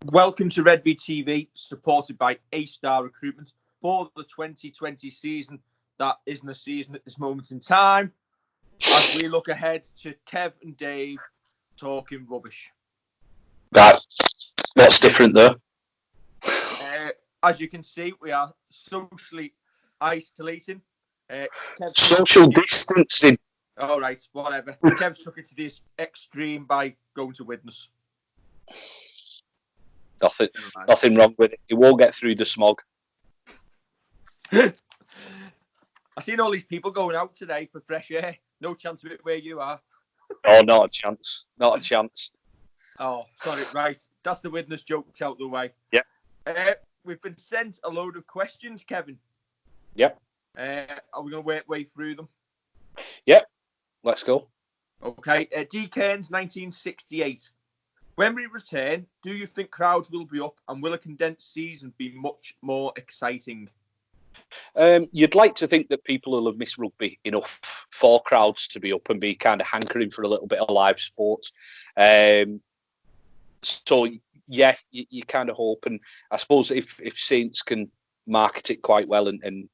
Welcome to Redvee TV, supported by A-Star Recruitment for the 2020 season. That isn't a season at this moment in time, as we look ahead to Kev and Dave talking rubbish. Right. What's different though? As you can see, we are socially isolating. Social distancing. All right, whatever. Kev's took it to the extreme by going to Widnes. Nothing wrong with it. It won't get through the smog. I've seen all these people going out today for fresh air. No chance of it where you are. Oh, not a chance. Not a chance. Oh, sorry. Right. That's the Widnes jokes out the way. Yeah. We've been sent a load of questions, Kevin. Yep. Are we going to work way through them? Yep. Let's go. Okay. D. Cairns, 1968. When we return, do you think crowds will be up and will a condensed season be much more exciting? You'd like to think that people will have missed rugby enough for crowds to be up and be kind of hankering for a little bit of live sports. So, yeah, you kind of hope. And I suppose if Saints can market it quite well and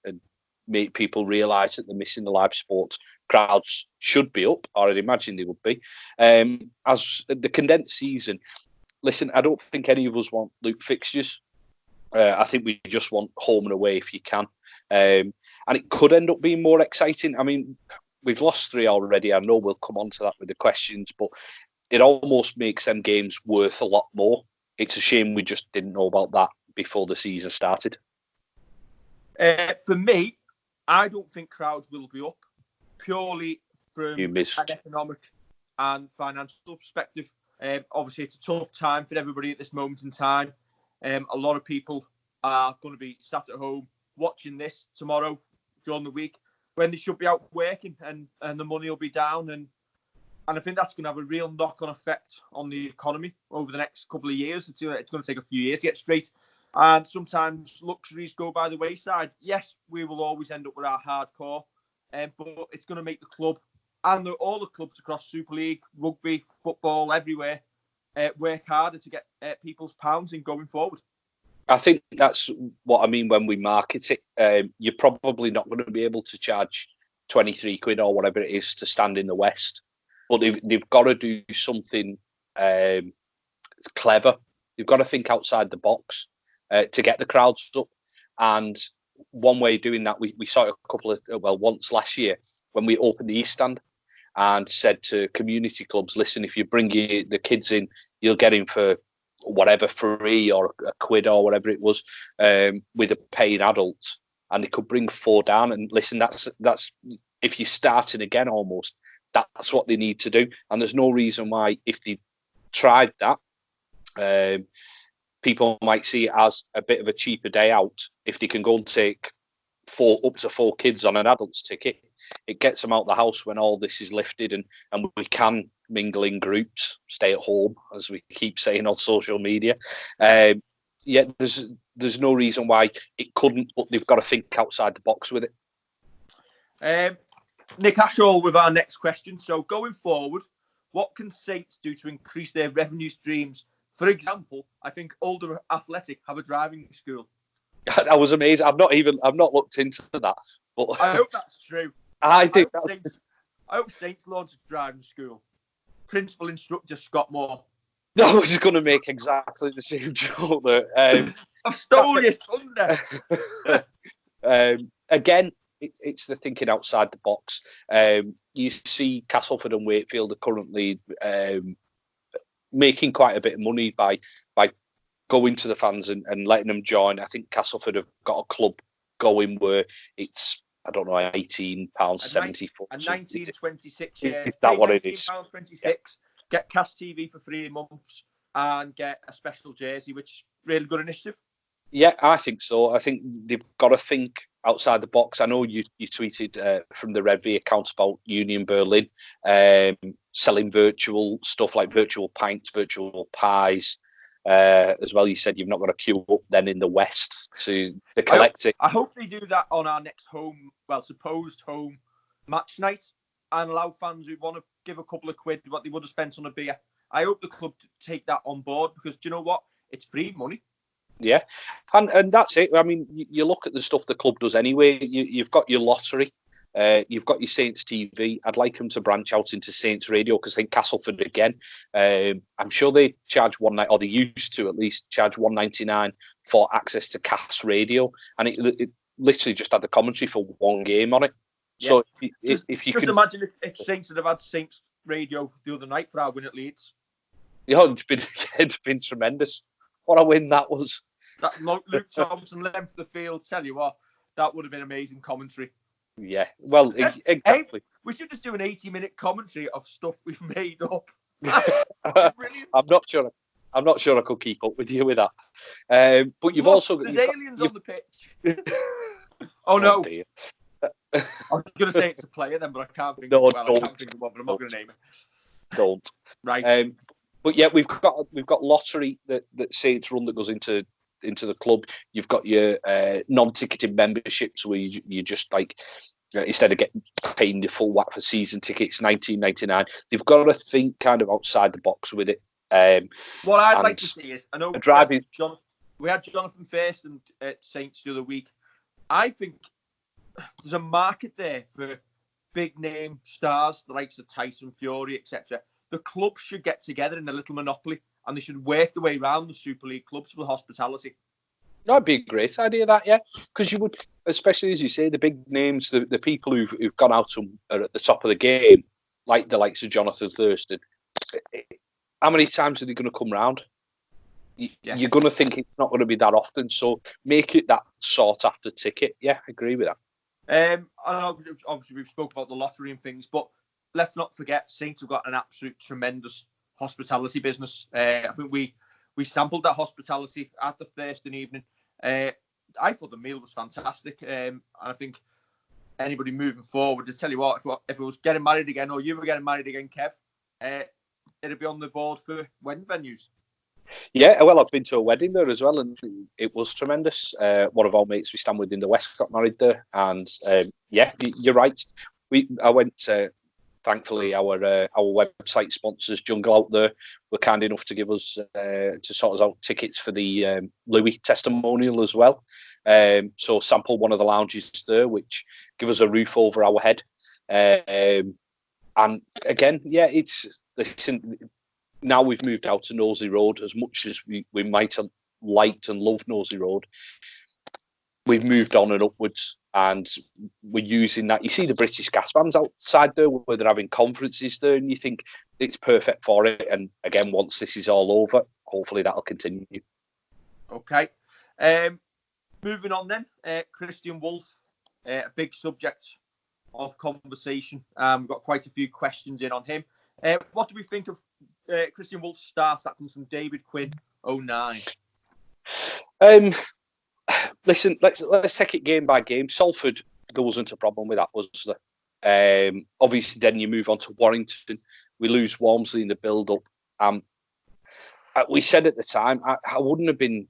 make people realise that they're missing the live sports, crowds should be up, or I'd imagine they would be. As the condensed season, listen, I don't think any of us want loop fixtures. I think we just want home and away if you can. And it could end up being more exciting. I mean, we've lost 3 already. I know we'll come on to that with the questions, but it almost makes them games worth a lot more. It's a shame we just didn't know about that before the season started. For me, I don't think crowds will be up, purely from an economic and financial perspective. Obviously, it's a tough time for everybody at this moment in time. A lot of people are going to be sat at home watching this tomorrow during the week when they should be out working, and the money will be down. And I think that's going to have a real knock-on effect on the economy over the next couple of years. It's going to take a few years to get straight. And sometimes luxuries go by the wayside. Yes, we will always end up with our hardcore, but it's going to make the club and all the clubs across Super League, rugby, football, everywhere, work harder to get people's pounds in going forward. I think that's what I mean when we market it. You're probably not going to be able to charge 23 quid or whatever it is to stand in the West, but they've got to do something clever. They've got to think outside the box to get the crowds up. And one way of doing that, we saw it once last year when we opened the East Stand and said to community clubs, listen, if you bring the kids in, you'll get in for whatever, free or a quid or whatever it was, with a paying adult, and they could bring 4 down. And listen, that's if you're starting again, almost that's what they need to do. And there's no reason why, if they tried that, people might see it as a bit of a cheaper day out. If they can go and take up to 4 kids on an adult's ticket, it gets them out the house when all this is lifted, and we can mingle in groups, stay at home, as we keep saying on social media. There's no reason why it couldn't, but they've got to think outside the box with it. Nick Ashall with our next question. So going forward, what can Saints do to increase their revenue streams? For example, I think Older Athletic have a driving school. I was amazed. I've not looked into that, but I hope that's true. I hope Saints launch a driving school. Principal instructor Scott Moore. No, I was just going to make exactly the same joke there. I've stolen your thunder. Again, it's the thinking outside the box. You see Castleford and Wakefield are currently making quite a bit of money by going to the fans and letting them join. I think Castleford have got a club going where it's, I don't know, £18.70 for 19.26. Yeah, is that what it is? £19.26. Yeah. Get Cast TV for 3 months and get a special jersey, which is really good initiative. Yeah, I think so. I think they've got to think outside the box. I know you tweeted from the Redvee account about Union Berlin selling virtual stuff like virtual pints, virtual pies. As well, you said you've not got to queue up then in the West to collect it. I hope they do that on our next supposed home match night, and allow fans who want to give a couple of quid what they would have spent on a beer. I hope the club take that on board, because do you know what? it's free money. Yeah, and that's it. I mean, you look at the stuff the club does anyway. You've got your lottery, you've got your Saints TV. I'd like them to branch out into Saints Radio, because I think Castleford again. I'm sure they charge or they used to at least charge £1.99 for access to Cass Radio, and it literally just had the commentary for one game on it. Yeah. So if you could imagine if Saints had have had Saints Radio the other night for our win at Leeds. Yeah, it's been tremendous. What a win that was. That Luke Thompson length of the field, tell you what, that would have been amazing commentary. Yeah, well, exactly. Hey, we should just do an 80-minute commentary of stuff we've made up. Brilliant. I'm not sure I could keep up with you with that. But you've also there's aliens on the pitch. Oh no! Dear. I was going to say it's a player then, but I can't think. I can't think of one, but I'm not going to name it. Don't. Right. But yeah, we've got lottery that Saints run that goes into the club. You've got your non-ticketed memberships where you just like, instead of paying the full whack for season tickets, $19.99. They've got to think kind of outside the box with it. What I'd like to see is, I know we had Jonathan Thurston at Saints the other week. I think there's a market there for big name stars, the likes of Tyson Fury, etc. The clubs should get together in a little monopoly, and they should work their way around the Super League clubs for the hospitality. That'd be a great idea, that, yeah. Because you would, especially as you say, the big names, the people who've gone out and are at the top of the game, like the likes of Jonathan Thurston. How many times are they going to come round? You're going to think it's not going to be that often, so make it that sought after ticket. Yeah, I agree with that. I know, obviously we've spoken about the lottery and things, but let's not forget Saints have got an absolute tremendous hospitality business. I think we sampled that hospitality at the Thursday evening. I thought the meal was fantastic, and I think anybody moving forward, to tell you what, if it was getting married again, or you were getting married again, Kev, it'd be on the board for wedding venues. Yeah, well, I've been to a wedding there as well, and it was tremendous. One of our mates we stand with in the West got married there, and yeah, you're right. I went. Thankfully, our website sponsors, Jungle Out There, were kind enough to give us to sort us out tickets for the Louis testimonial as well. So sample one of the lounges there, which give us a roof over our head. And again, yeah, now we've moved out to Nosey Road. As much as we might have liked and loved Nosey Road, we've moved on and upwards, and we're using that. You see the British Gas vans outside there where they're having conferences there, and you think it's perfect for it. And again, once this is all over, hopefully that'll continue. Okay. Moving on then, Kristian Woolf, a big subject of conversation. We've got quite a few questions in on him. What do we think of Kristian Woolf's start? That comes from David Quinn 09. Listen, let's take it game by game. Salford, there wasn't a problem with that, was there? Obviously, then you move on to Warrington. We lose Walmsley in the build-up. We said at the time, I wouldn't have been.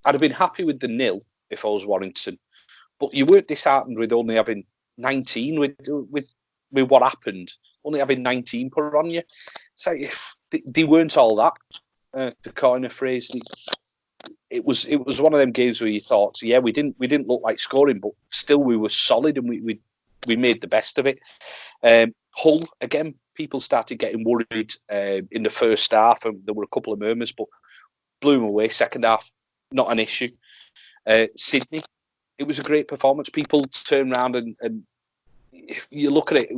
I'd have been happy with the 0 if I was Warrington, but you weren't disheartened with only having 19 with what happened. Only having 19 put on you. So they weren't all that. To coin a phrase. It was one of them games where you thought, yeah, we didn't look like scoring, but still we were solid and we made the best of it. Hull, again, people started getting worried in the first half, and there were a couple of murmurs, but blew them away. Second half, not an issue. Sydney, it was a great performance. People turn around and you look at it,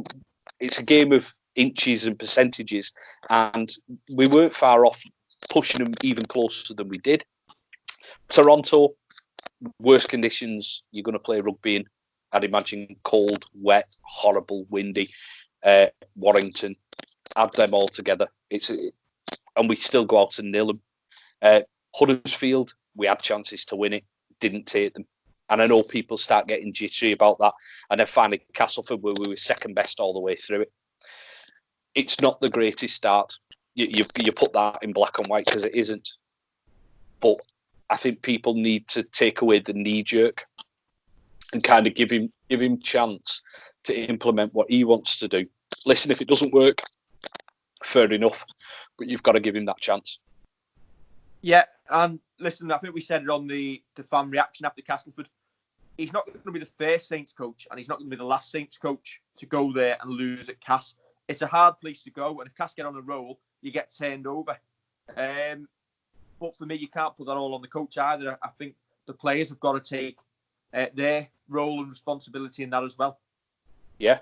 it's a game of inches and percentages, and we weren't far off pushing them even closer than we did. Toronto, worst conditions you're going to play rugby in. I'd imagine cold, wet, horrible, windy. Warrington, add them all together. And we still go out and nil them. Huddersfield, we had chances to win it, didn't take them. And I know people start getting jittery about that. And then finally Castleford, where we were second best all the way through it. It's not the greatest start. You put that in black and white because it isn't. But I think people need to take away the knee jerk and kind of give him chance to implement what he wants to do. Listen, if it doesn't work, fair enough, but you've got to give him that chance. Yeah, And listen, I think we said it on the fan reaction after Castleford. He's not going to be the first Saints coach, and he's not going to be the last Saints coach to go there and lose at Cass. It's a hard place to go, and if Cass get on a roll, you get turned over. But for me, you can't put that all on the coach either. I think the players have got to take their role and responsibility in that as well. Yeah,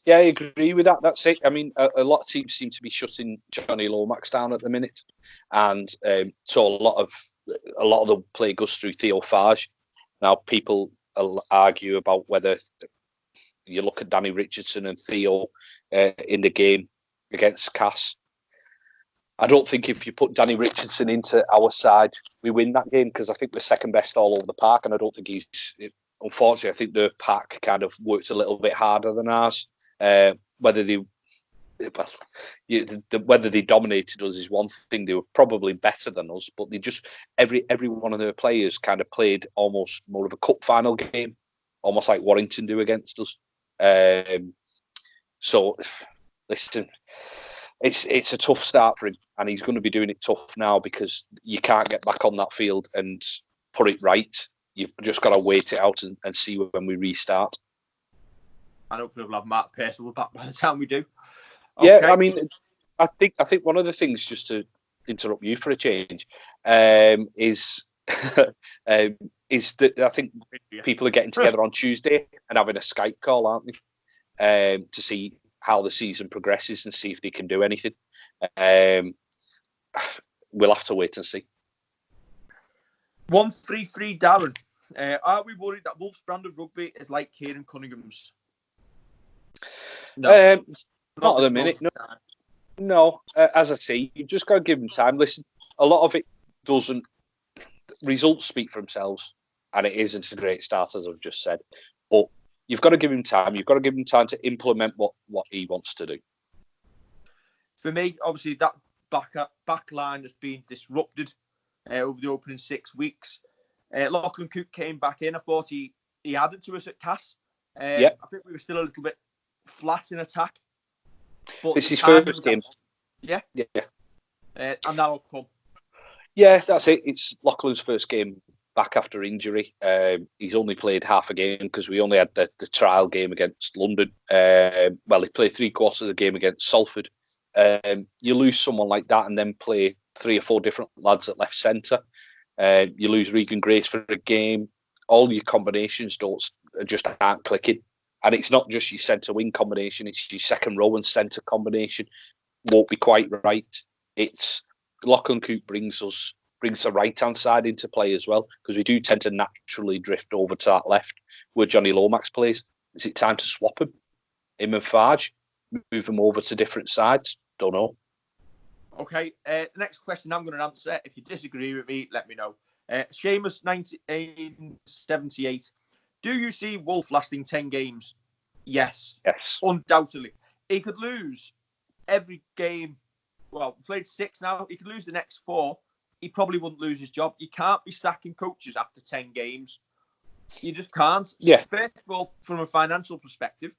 I agree with that. That's it. I mean, a lot of teams seem to be shutting Johnny Lomax down at the minute, and so a lot of the play goes through Theo Fage. Now, people argue about whether you look at Danny Richardson and Theo in the game against Cass. I don't think if you put Danny Richardson into our side, we win that game, because I think we're second best all over the park, and I don't think unfortunately, I think the pack kind of works a little bit harder than ours. Whether they dominated us is one thing. They were probably better than us, but they just every one of their players kind of played almost more of a cup final game, almost like Warrington do against us. So listen, it's a tough start for him, and he's going to be doing it tough now, because you can't get back on that field and put it right. You've just got to wait it out and see when we restart. I don't think we'll have Mark Purcell back by the time we do. Okay. Yeah, I mean, I think one of the things, just to interrupt you for a change, is that I think people are getting together on Tuesday and having a Skype call, aren't they? To see how the season progresses and see if they can do anything. We'll have to wait and see. 133 Darren. Are we worried that Wolf's brand of rugby is like Kieran Cunningham's? No. Not at the minute. No. As I say, you've just got to give him time. Listen, a lot of it doesn't. Results speak for themselves, and it isn't a great start, as I've just said. But you've got to give him time. You've got to give him time to implement what he wants to do. For me, obviously, that back line has been disrupted over the opening 6 weeks. Lachlan Cook came back in. I thought he added to us at Cass. I think we were still a little bit flat in attack. But it's his first game. Yeah. And that'll come. Yeah, that's it. It's Lachlan's first game back after injury. He's only played half a game because we only had the trial game against London. He played 3/4 of the game against Salford. You lose someone like that and then play 3 or 4 different lads at left centre. You lose Regan Grace for a game. All your combinations just aren't clicking. And it's not just your centre wing combination, it's your second row and centre combination won't be quite right. It's Lachlan Cook brings the right hand side into play as well, because we do tend to naturally drift over to that left where Johnny Lomax plays. Is it time to swap him and Fage, move them over to different sides? Don't know. Okay, the next question I'm going to answer. If you disagree with me, let me know. Seamus 1978. Do you see Wolf lasting 10 games? Yes. Undoubtedly. He could lose every game. Well, we played 6 now. He could lose the next 4. He probably wouldn't lose his job. You can't be sacking coaches after 10 games. You just can't. Yeah. First of all, from a financial perspective,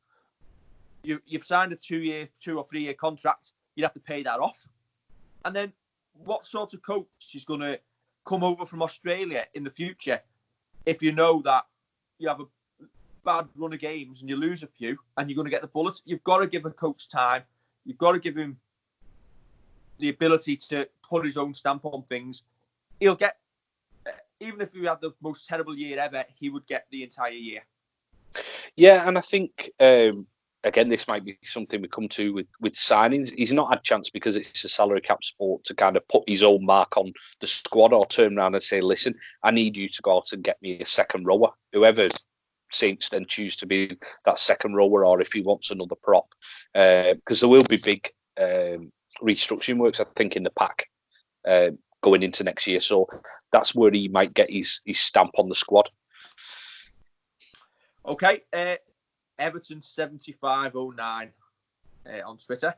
you've signed a 2 or 3 year contract. You'd have to pay that off. And then what sort of coach is going to come over from Australia in the future if you know that you have a bad run of games and you lose a few and you're going to get the bullets? You've got to give a coach time. You've got to give him the ability to put his own stamp on things. He'll get, even if he had the most terrible year ever, he would get the entire year. Yeah, and I think, again, this might be something we come to with signings. He's not had a chance because it's a salary cap sport to kind of put his own mark on the squad or turn around and say, listen, I need you to go out and get me a second rower. Whoever Saints then choose to be that second rower, or if he wants another prop. Because there will be big restructuring works, I think, in the pack going into next year. So that's where he might get his stamp on the squad. Okay, Everton 7509 on Twitter.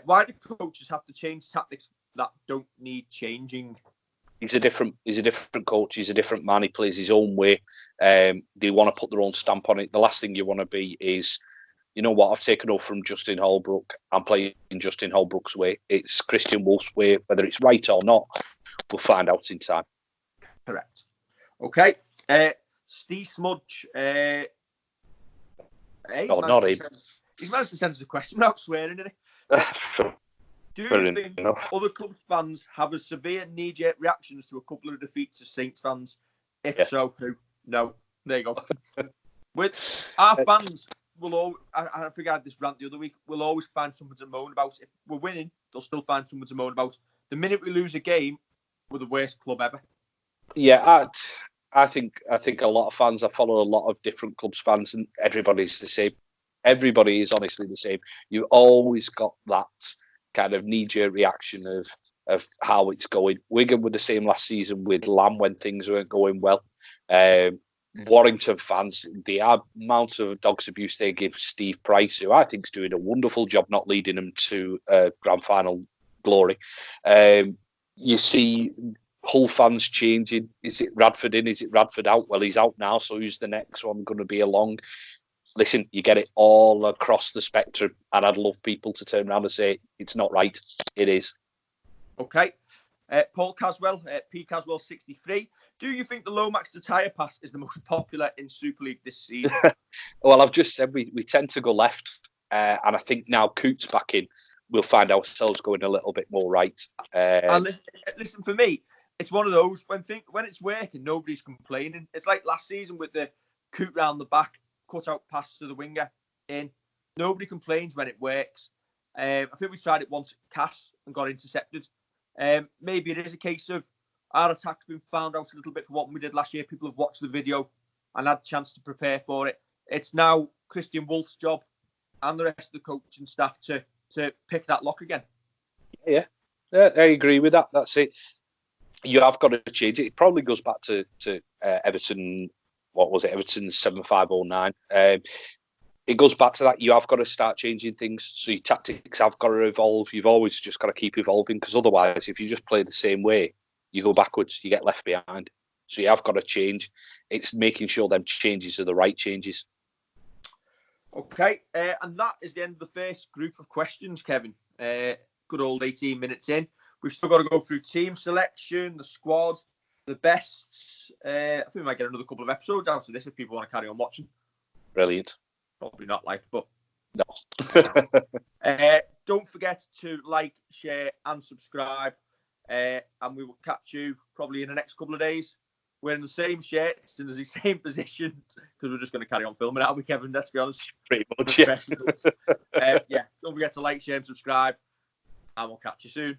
Why do coaches have to change tactics that don't need changing? He's a different coach. He's a different man. He plays his own way. They want to put their own stamp on it. The last thing you want to be is, you know what, I've taken over from Justin Holbrook. I'm playing Justin Holbrook's way. It's Kristian Woolf's way, whether it's right or not. we'll find out in time. Correct. Okay. Steve Smudge. Not him. He's managed to send us a question without swearing, isn't he? Do you think other club fans have a severe knee-jerk reactions to a couple of defeats as Saints fans? If so, who? No. There you go. With our fans, I think I had this rant the other week, we'll always find something to moan about. If we're winning, they'll still find something to moan about. The minute we lose a game, we're the worst club ever. Yeah, I think a lot of fans, I follow a lot of different clubs fans, and everybody's the same. Everybody is honestly the same. You always got that kind of knee-jerk reaction of how it's going. Wigan were the same last season with Lamb when things weren't going well. Warrington fans, the amount of dogs abuse they give Steve Price, who I think is doing a wonderful job not leading them to grand final glory. You see Hull fans changing. Is it Radford in? Is it Radford out? Well, he's out now, so who's the next one going to be along? Listen, you get it all across the spectrum, and I'd love people to turn around and say it's not right. It is. Okay. Paul Caswell, P. Caswell 63. Do you think the Lomax to tyre pass is the most popular in Super League this season? Well, I've just said we tend to go left, and I think now Coote's back in, we'll find ourselves going a little bit more right. And listen, for me, it's one of those, when it's working, nobody's complaining. It's like last season with the Coote round the back, cut out pass to the winger in. Nobody complains when it works. I think we tried it once at Cass and got intercepted. Maybe it is a case of our attack's been found out a little bit for what we did last year. People have watched the video and had a chance to prepare for it. It's now Kristian Woolf's job and the rest of the coaching staff to pick that lock again. Yeah, I agree with that. That's it. You have got to change it. It probably goes back to Everton. What was it? Everton 7509. It goes back to that. You have got to start changing things. So your tactics have got to evolve. You've always just got to keep evolving, because otherwise, if you just play the same way, you go backwards. You get left behind. So you have got to change. It's making sure them changes are the right changes. Okay, and that is the end of the first group of questions, Kevin. Good old 18 minutes in. We've still got to go through team selection, the squad, the bests. I think we might get another couple of episodes out of this if people want to carry on watching. Brilliant. Probably not like, but no. Don't forget to like, share, and subscribe. And we will catch you probably in the next couple of days. We're in the same shirts in the same position because we're just going to carry on filming, aren't we, Kevin? Let's be honest. Pretty much, yeah. Yeah. Don't forget to like, share, and subscribe, and we'll catch you soon.